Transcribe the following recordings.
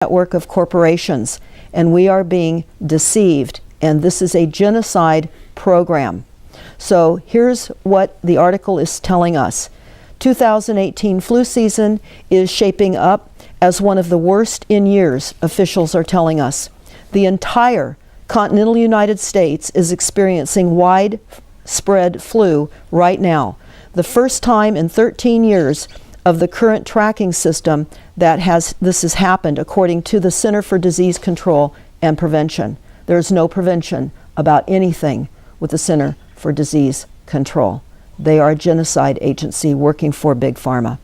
network of corporations, and we are being deceived, and this is a genocide program. So here's what the article is telling us. 2018 flu season is shaping up as one of the worst in years, officials are telling us. The entire continental United States is experiencing widespread flu right now. The first time in 13 years of the current tracking system that this has happened, according to the Center for Disease Control and Prevention. There's no prevention about anything with the Center for Disease Control. They are a genocide agency working for Big Pharma.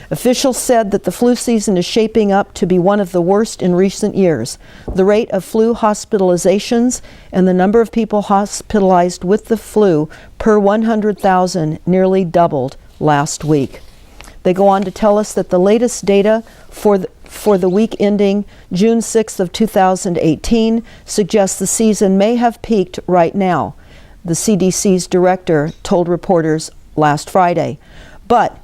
Officials said that the flu season is shaping up to be one of the worst in recent years. The rate of flu hospitalizations and the number of people hospitalized with the flu per 100,000 nearly doubled last week. They go on to tell us that the latest data for the week ending June 6th of 2018 suggests the season may have peaked right now, the CDC's director told reporters last Friday. But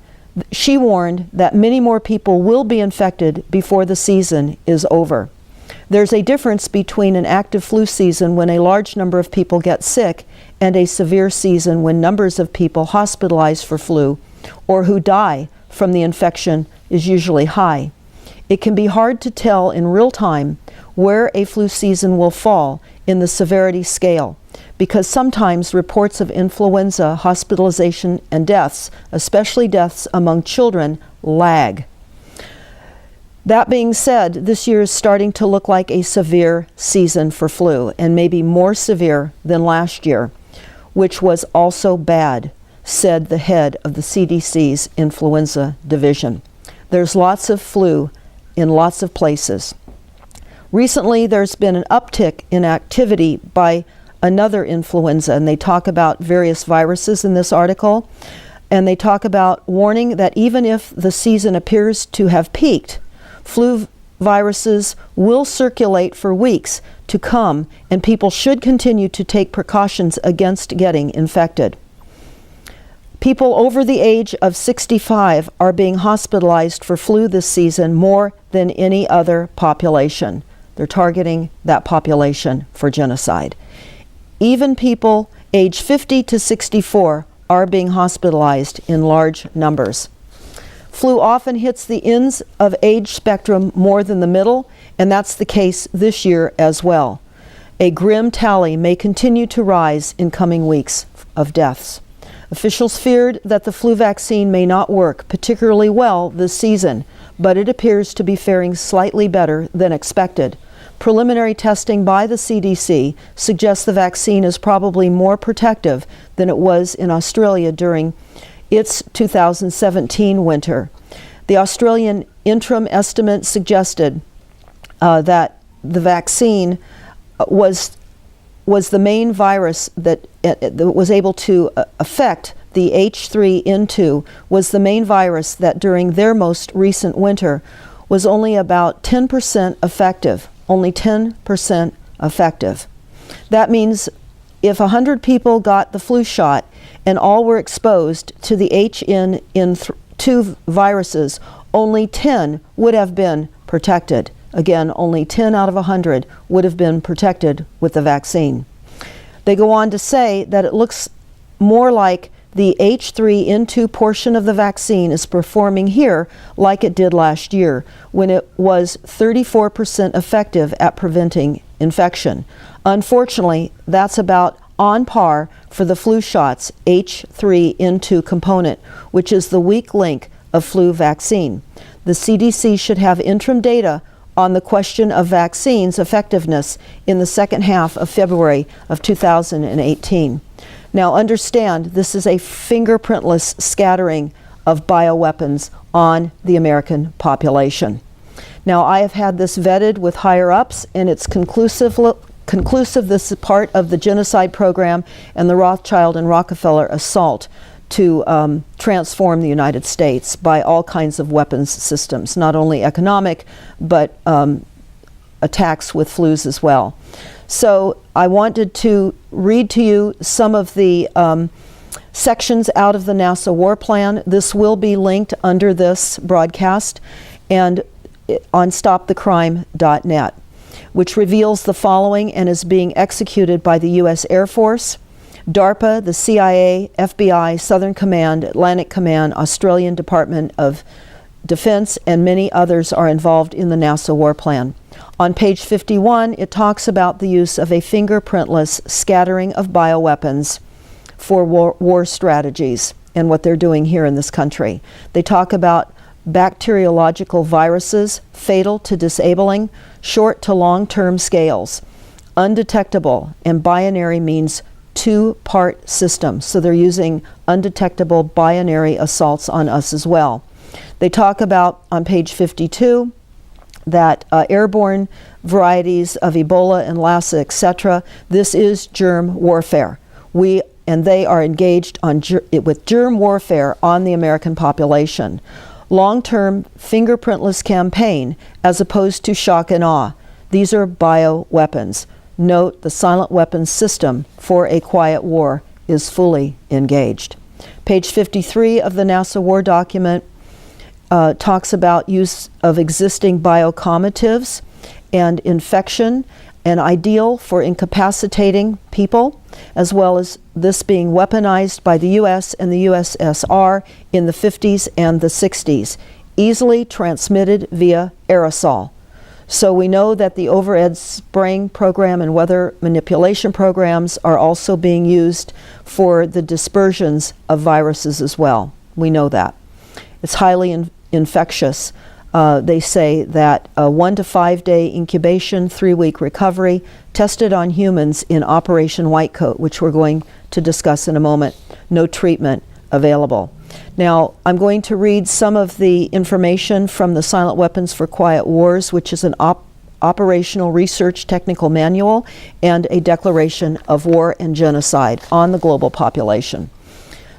she warned that many more people will be infected before the season is over. There's a difference between an active flu season when a large number of people get sick and a severe season when numbers of people hospitalized for flu or who die from the infection is usually high. It can be hard to tell in real time where a flu season will fall in the severity scale, because sometimes reports of influenza hospitalization and deaths, especially deaths among children, lag. That being said, this year is starting to look like a severe season for flu, and maybe more severe than last year, which was also bad, said the head of the CDC's influenza division. There's lots of flu in lots of places. Recently, there's been an uptick in activity by another influenza, and they talk about various viruses in this article, and they talk about warning that even if the season appears to have peaked, flu viruses will circulate for weeks to come, and people should continue to take precautions against getting infected. People over the age of 65 are being hospitalized for flu this season more than any other population. They're targeting that population for genocide. Even people age 50 to 64 are being hospitalized in large numbers. Flu often hits the ends of age spectrum more than the middle, and that's the case this year as well. A grim tally may continue to rise in coming weeks of deaths. Officials feared that the flu vaccine may not work particularly well this season, but it appears to be faring slightly better than expected. Preliminary testing by the CDC suggests the vaccine is probably more protective than it was in Australia during its 2017 winter. The Australian interim estimate suggested that the vaccine was the main virus that was able to affect the H3N2, was the main virus that during their most recent winter was only about 10% effective. Only 10% effective. That means if 100 people got the flu shot and all were exposed to the HN2 viruses, only 10 would have been protected. Again, only 10 out of 100 would have been protected with the vaccine. They go on to say that it looks more like the H3N2 portion of the vaccine is performing here like it did last year, when it was 34% effective at preventing infection. Unfortunately, that's about on par for the flu shot's H3N2 component, which is the weak link of flu vaccine. The CDC should have interim data on the question of vaccines effectiveness in the second half of February of 2018. Now understand, this is a fingerprintless scattering of bioweapons on the American population. Now I have had this vetted with higher ups, and it's conclusive. This is part of the genocide program and the Rothschild and Rockefeller assault to transform the United States by all kinds of weapons systems, not only economic, but attacks with flus as well. So I wanted to read to you some of the sections out of the NASA War Plan. This will be linked under this broadcast. And on stopthecrime.net, which reveals the following and is being executed by the U.S. Air Force, DARPA, the CIA, FBI, Southern Command, Atlantic Command, Australian Department of Defense, and many others are involved in the NASA war plan. On page 51, it talks about the use of a fingerprintless scattering of bioweapons for war strategies and what they're doing here in this country. They talk about bacteriological viruses, fatal to disabling, short to long-term scales, undetectable, and binary means two-part system. So they're using undetectable binary assaults on us as well. They talk about, on page 52, that airborne varieties of Ebola and Lassa, etc., this is germ warfare. And they are engaged with germ warfare on the American population. Long-term fingerprintless campaign as opposed to shock and awe. These are bioweapons. Note the silent weapons system for a quiet war is fully engaged. Page 53 of the NASA war document talks about use of existing biocommatives and infection, and ideal for incapacitating people, as well as this being weaponized by the US and the USSR in the 50s and the 60s, easily transmitted via aerosol. So we know that the overhead spraying program and weather manipulation programs are also being used for the dispersions of viruses as well. We know that. It's highly infectious. They say that a 1 to 5 day incubation, 3-week recovery, tested on humans in Operation Whitecoat, which we're going to discuss in a moment. No treatment available. Now, I'm going to read some of the information from the Silent Weapons for Quiet Wars, which is an operational research technical manual and a declaration of war and genocide on the global population.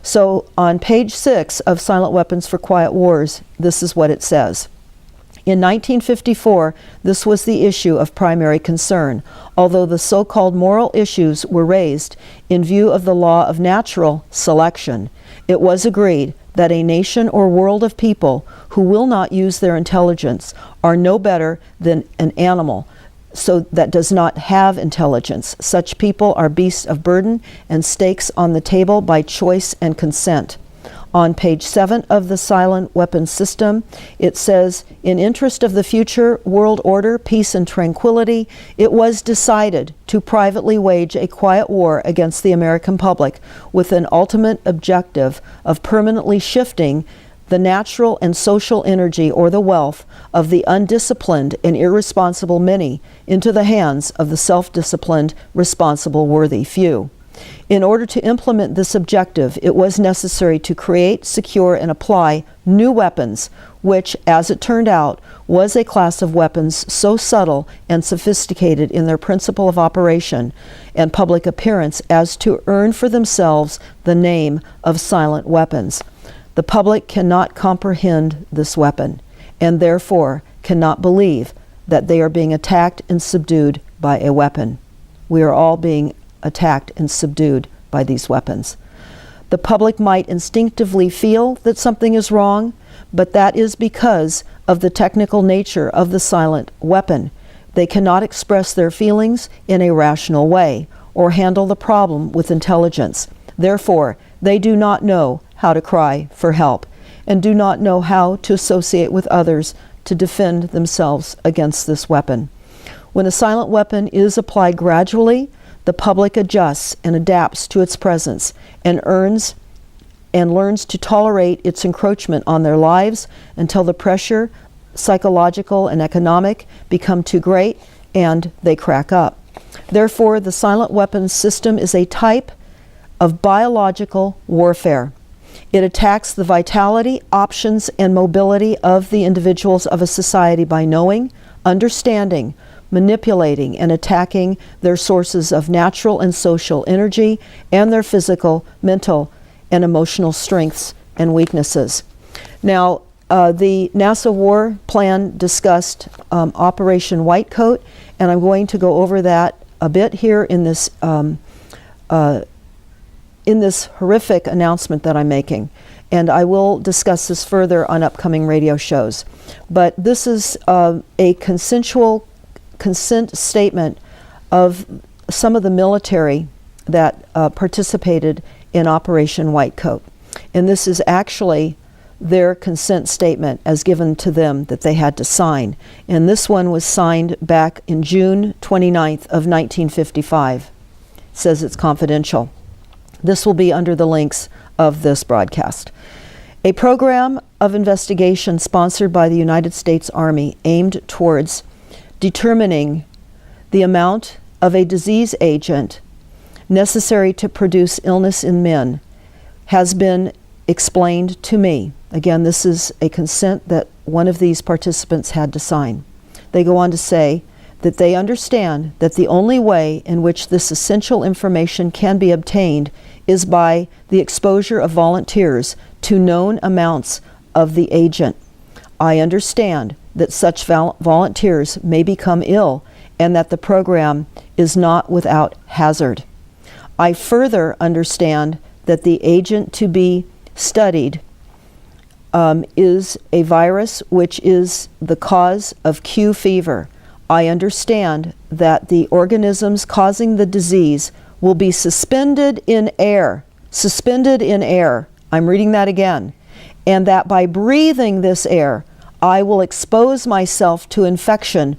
So on page 6 of Silent Weapons for Quiet Wars, this is what it says. In 1954, this was the issue of primary concern, although the so-called moral issues were raised in view of the law of natural selection. It was agreed that a nation or world of people who will not use their intelligence are no better than an animal so that does not have intelligence. Such people are beasts of burden and stakes on the table by choice and consent. On page 7 of the Silent Weapons System, it says, in interest of the future world order, peace and tranquility, it was decided to privately wage a quiet war against the American public with an ultimate objective of permanently shifting the natural and social energy or the wealth of the undisciplined and irresponsible many into the hands of the self-disciplined, responsible, worthy few. In order to implement this objective, it was necessary to create, secure, and apply new weapons, which, as it turned out, was a class of weapons so subtle and sophisticated in their principle of operation and public appearance as to earn for themselves the name of silent weapons. The public cannot comprehend this weapon, and therefore cannot believe that they are being attacked and subdued by a weapon. We are all being attacked and subdued by these weapons. The public might instinctively feel that something is wrong, but that is because of the technical nature of the silent weapon. They cannot express their feelings in a rational way or handle the problem with intelligence. Therefore, they do not know how to cry for help and do not know how to associate with others to defend themselves against this weapon. When a silent weapon is applied gradually, the public adjusts and adapts to its presence and learns to tolerate its encroachment on their lives until the pressure, psychological and economic, become too great and they crack up. Therefore, the silent weapons system is a type of biological warfare. It attacks the vitality, options, and mobility of the individuals of a society by knowing, understanding, manipulating, and attacking their sources of natural and social energy and their physical, mental, and emotional strengths and weaknesses. Now, the NASA war plan discussed Operation Whitecoat, and I'm going to go over that a bit here in this horrific announcement that I'm making. And I will discuss this further on upcoming radio shows. But this is a consensual consent statement of some of the military that participated in Operation Whitecoat. And this is actually their consent statement as given to them that they had to sign. And this one was signed back in June 29th of 1955. It says it's confidential. This will be under the links of this broadcast. A program of investigation sponsored by the United States Army aimed towards determining the amount of a disease agent necessary to produce illness in men has been explained to me. Again, this is a consent that one of these participants had to sign. They go on to say that they understand that the only way in which this essential information can be obtained is by the exposure of volunteers to known amounts of the agent. I understand that such volunteers may become ill and that the program is not without hazard. I further understand that the agent to be studied is a virus which is the cause of Q fever. I understand that the organisms causing the disease will be suspended in air. Suspended in air. I'm reading that again. And that by breathing this air, I will expose myself to infection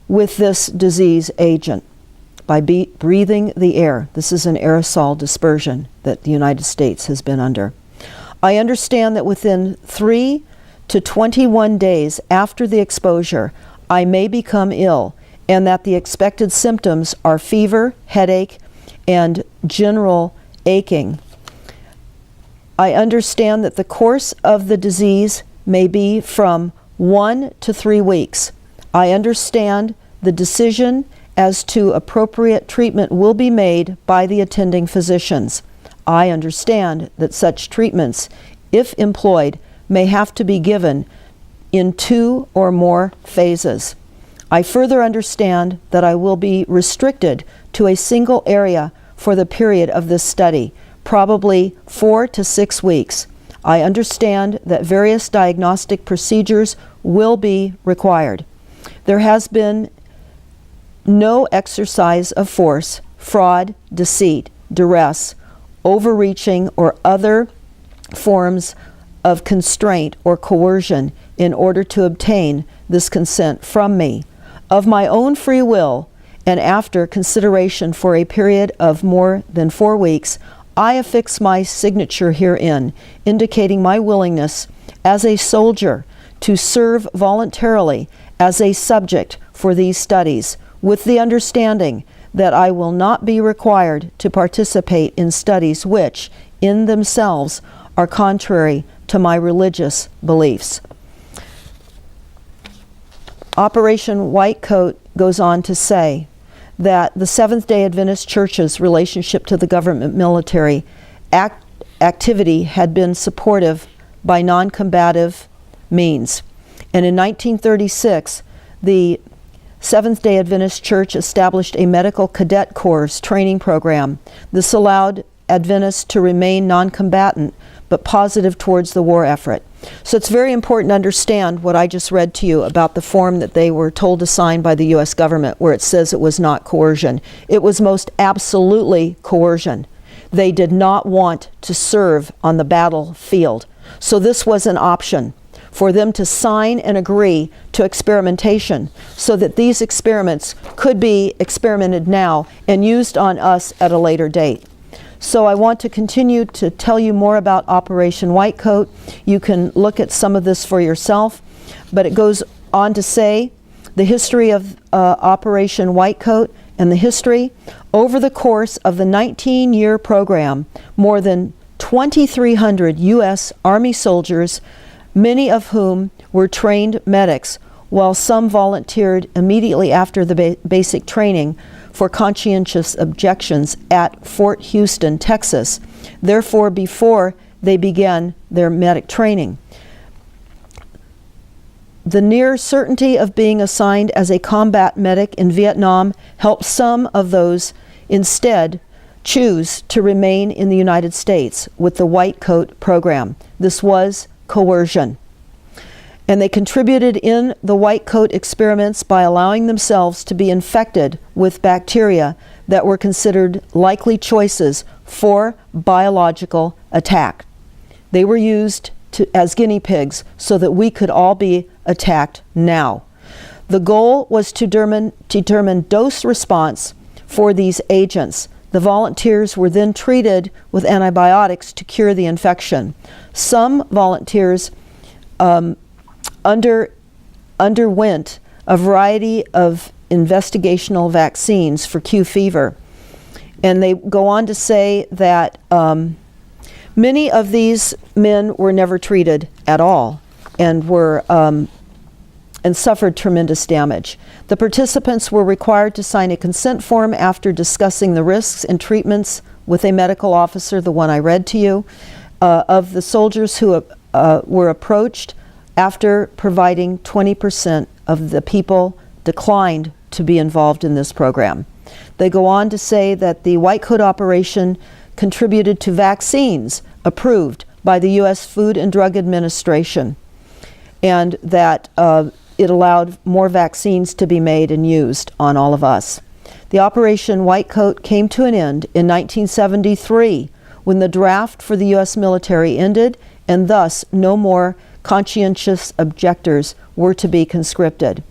with this disease agent. By breathing the air. This is an aerosol dispersion that the United States has been under. I understand that within 3 to 21 days after the exposure, I may become ill, and that the expected symptoms are fever, headache, and general aching. I understand that the course of the disease may be from 1 to 3 weeks. I understand the decision as to appropriate treatment will be made by the attending physicians. I understand that such treatments, if employed, may have to be given in 2 or more phases. I further understand that I will be restricted to a single area for the period of this study, probably 4 to 6 weeks. I understand that various diagnostic procedures will be required. There has been no exercise of force, fraud, deceit, duress, overreaching, or other forms of constraint or coercion in order to obtain this consent from me. Of my own free will, and after consideration for a period of more than 4 weeks, I affix my signature herein, indicating my willingness as a soldier to serve voluntarily as a subject for these studies, with the understanding that I will not be required to participate in studies which, in themselves, are contrary to my religious beliefs. Operation Whitecoat goes on to say that the Seventh-day Adventist Church's relationship to the government military activity had been supportive by non-combative means. And in 1936, the Seventh-day Adventist Church established a medical cadet corps training program. This allowed Adventists to remain non-combatant but positive towards the war effort. So it's very important to understand what I just read to you about the form that they were told to sign by the U.S. government, where it says it was not coercion. It was most absolutely coercion. They did not want to serve on the battlefield. So this was an option for them to sign and agree to experimentation so that these experiments could be experimented now and used on us at a later date. So I want to continue to tell you more about Operation Whitecoat. You can look at some of this for yourself, but it goes on to say the history of Operation Whitecoat and the history. Over the course of the 19-year program, more than 2,300 U.S. Army soldiers, many of whom were trained medics, while some volunteered immediately after the basic training for conscientious objections at Fort Houston, Texas, therefore before they began their medic training. The near certainty of being assigned as a combat medic in Vietnam helped some of those instead choose to remain in the United States with the White Coat program. This was coercion. And they contributed in the White Coat experiments by allowing themselves to be infected with bacteria that were considered likely choices for biological attack. They were used as guinea pigs so that we could all be attacked now. The goal was to determine dose response for these agents. The volunteers were then treated with antibiotics to cure the infection. Some volunteers underwent a variety of investigational vaccines for Q fever. And they go on to say that many of these men were never treated at all and were and suffered tremendous damage. The participants were required to sign a consent form after discussing the risks and treatments with a medical officer, the one I read to you, of the soldiers who were approached. After providing 20% of the people declined to be involved in this program. They go on to say that the White Coat operation contributed to vaccines approved by the U.S. Food and Drug Administration, and that it allowed more vaccines to be made and used on all of us. The Operation White Coat came to an end in 1973 when the draft for the U.S. military ended, and thus no more conscientious objectors were to be conscripted.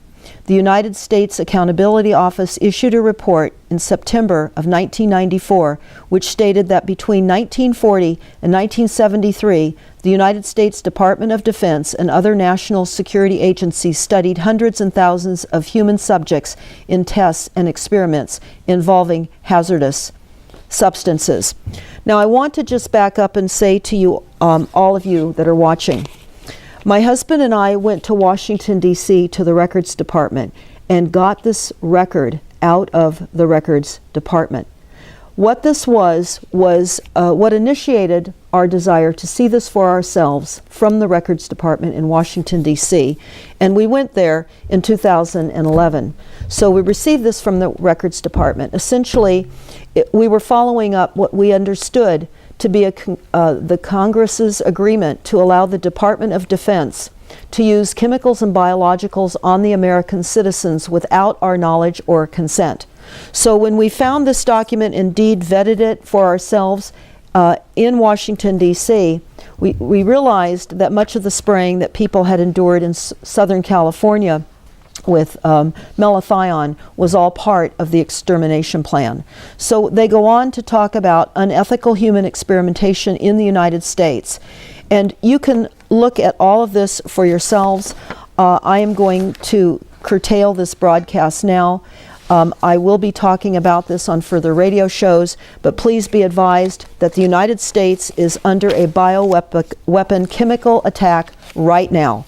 The United States Accountability Office issued a report in September of 1994 which stated that between 1940 and 1973, the United States Department of Defense and other national security agencies studied hundreds and thousands of human subjects in tests and experiments involving hazardous substances. Now I want to just back up and say to you, all of you that are watching, my husband and I went to Washington, D.C. to the records department and got this record out of the records department. What this was what initiated our desire to see this for ourselves from the records department in Washington, D.C. And we went there in 2011. So we received this from the records department. Essentially, we were following up what we understood to be the Congress's agreement to allow the Department of Defense to use chemicals and biologicals on the American citizens without our knowledge or consent. So when we found this document, indeed vetted it for ourselves in Washington, D.C., we realized that much of the spraying that people had endured in Southern California with malathion was all part of the extermination plan. So they go on to talk about unethical human experimentation in the United States. And you can look at all of this for yourselves. I am going to curtail this broadcast now. I will be talking about this on further radio shows, but please be advised that the United States is under a bioweapon chemical attack right now.